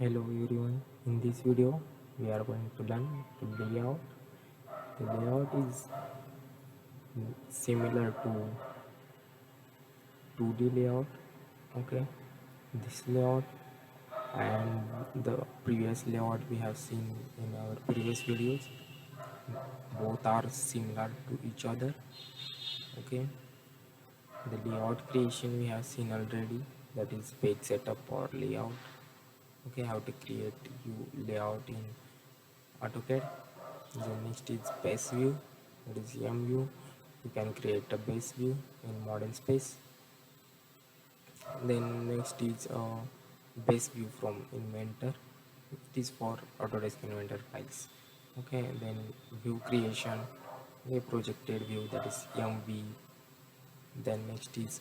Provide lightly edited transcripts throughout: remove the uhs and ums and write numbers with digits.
Hello everyone, in this video we are going to learn the layout. The layout is similar to 2D layout. Okay, this layout and the previous layout we have seen in our previous videos, both are similar to each other. Okay, the layout creation we have seen already, that is page setup or layout. Okay, how to create layout in Autocad. The next is base view, that is M view. You can create a base view in model space. Then next is base view from inventor. It is for Autodesk inventor files. Okay, then view creation, a projected view, that is MV. Then next is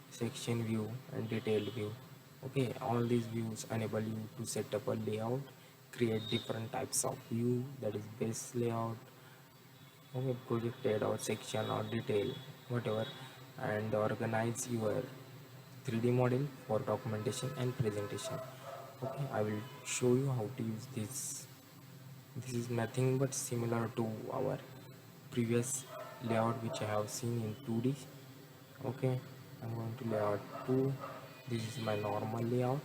section view and detailed view. Okay, all these views enable you to set up a layout, create different types of view, that is base layout, okay, projected or section or detail, whatever, and organize your 3D model for documentation and presentation. Okay, I will show you how to use this. This is nothing but similar to our previous layout which I have seen in 2D. Okay, I'm going to layout 2. This is my normal layout.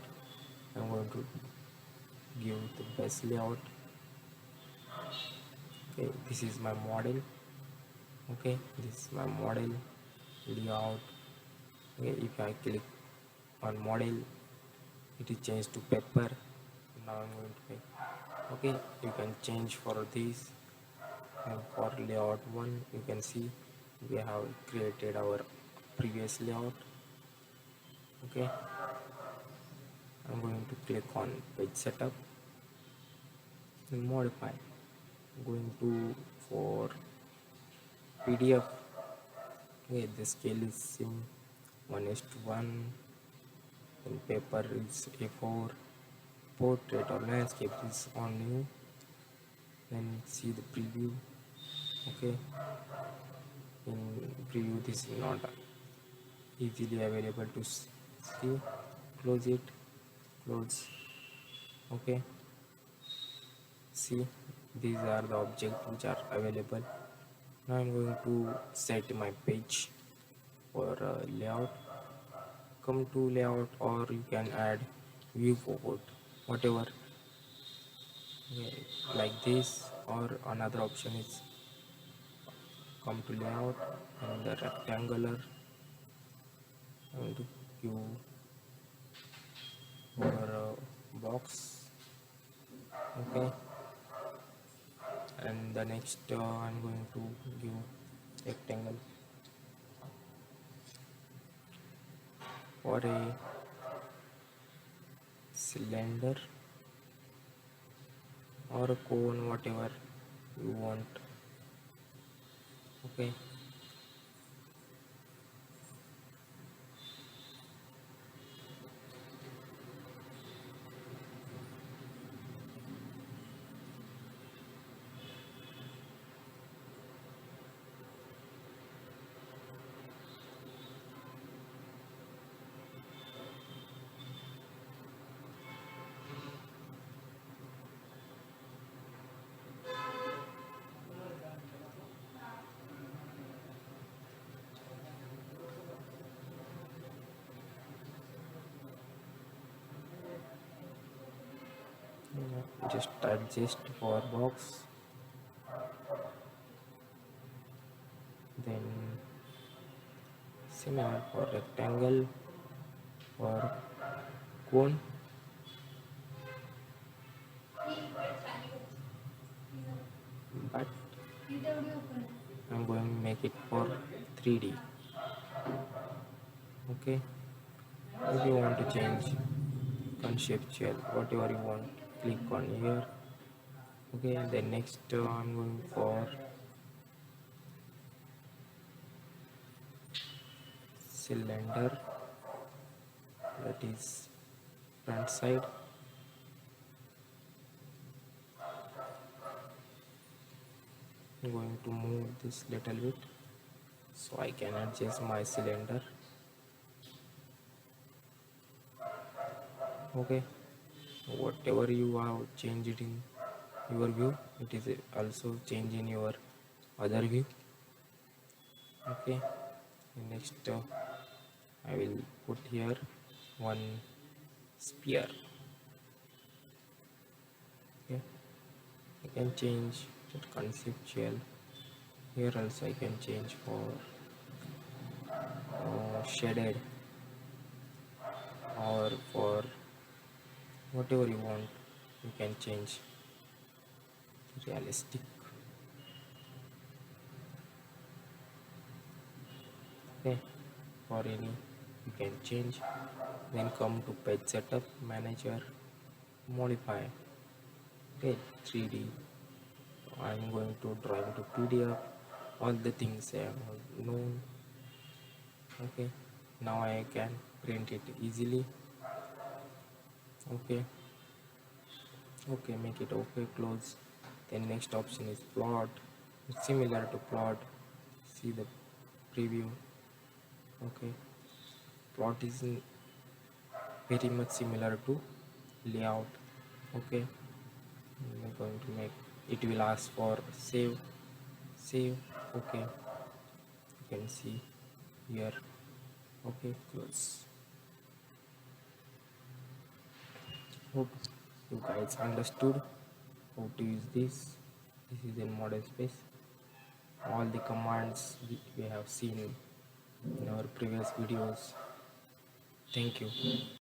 I'm going to give the best layout. Okay, this is my model. Okay, this is my model layout. Okay, if I click on model, it is changed to paper. Now I'm going to make. Okay, you can change for this, and for layout 1 you can see we have created our previous layout. Okay, I'm going to click on page setup and modify. I'm going to for PDF. Okay, the scale is sim 1:1, and paper is A4, portrait or landscape is on new. Then see the preview. Okay, in preview this is not easily available to see. Close it, close. Okay, see, these are the objects which are available. Now I'm going to set my page for layout. Come to layout, or you can add view forward, whatever. Okay, like this, or another option is come to layout and the rectangular. I'm going to give for box. Okay, and the next I'm going to give rectangle for a cylinder or a cone, whatever you want. Okay, just adjust for box, then similar for rectangle, for cone. But I'm going to make it for 3D. Okay, if you want to change conceptual, whatever you want, click on here. Okay, and then next I'm going for cylinder, that is front side. I'm going to move this little bit so I can adjust my cylinder. Okay, whatever you have changed in your view, it is also change in your other view. Okay, next I will put here one sphere. Okay, I can change it conceptual. Here also I can change for shaded, or for whatever you want. You can change realistic. Okay, for any you can change. Then come to page setup manager, modify. Okay, 3D. I'm going to drawing to PDF. All the things I have known. Okay, now I can print it easily. Okay, okay, make it okay, close. Then next option is plot. It's similar to plot. See the preview. Okay, plot is very much similar to layout. Okay, I'm going to make it. Will ask for save. Okay, you can see here. Okay, close. Hope you guys understood how to use this. This is in model space. All the commands we have seen in our previous videos. Thank you.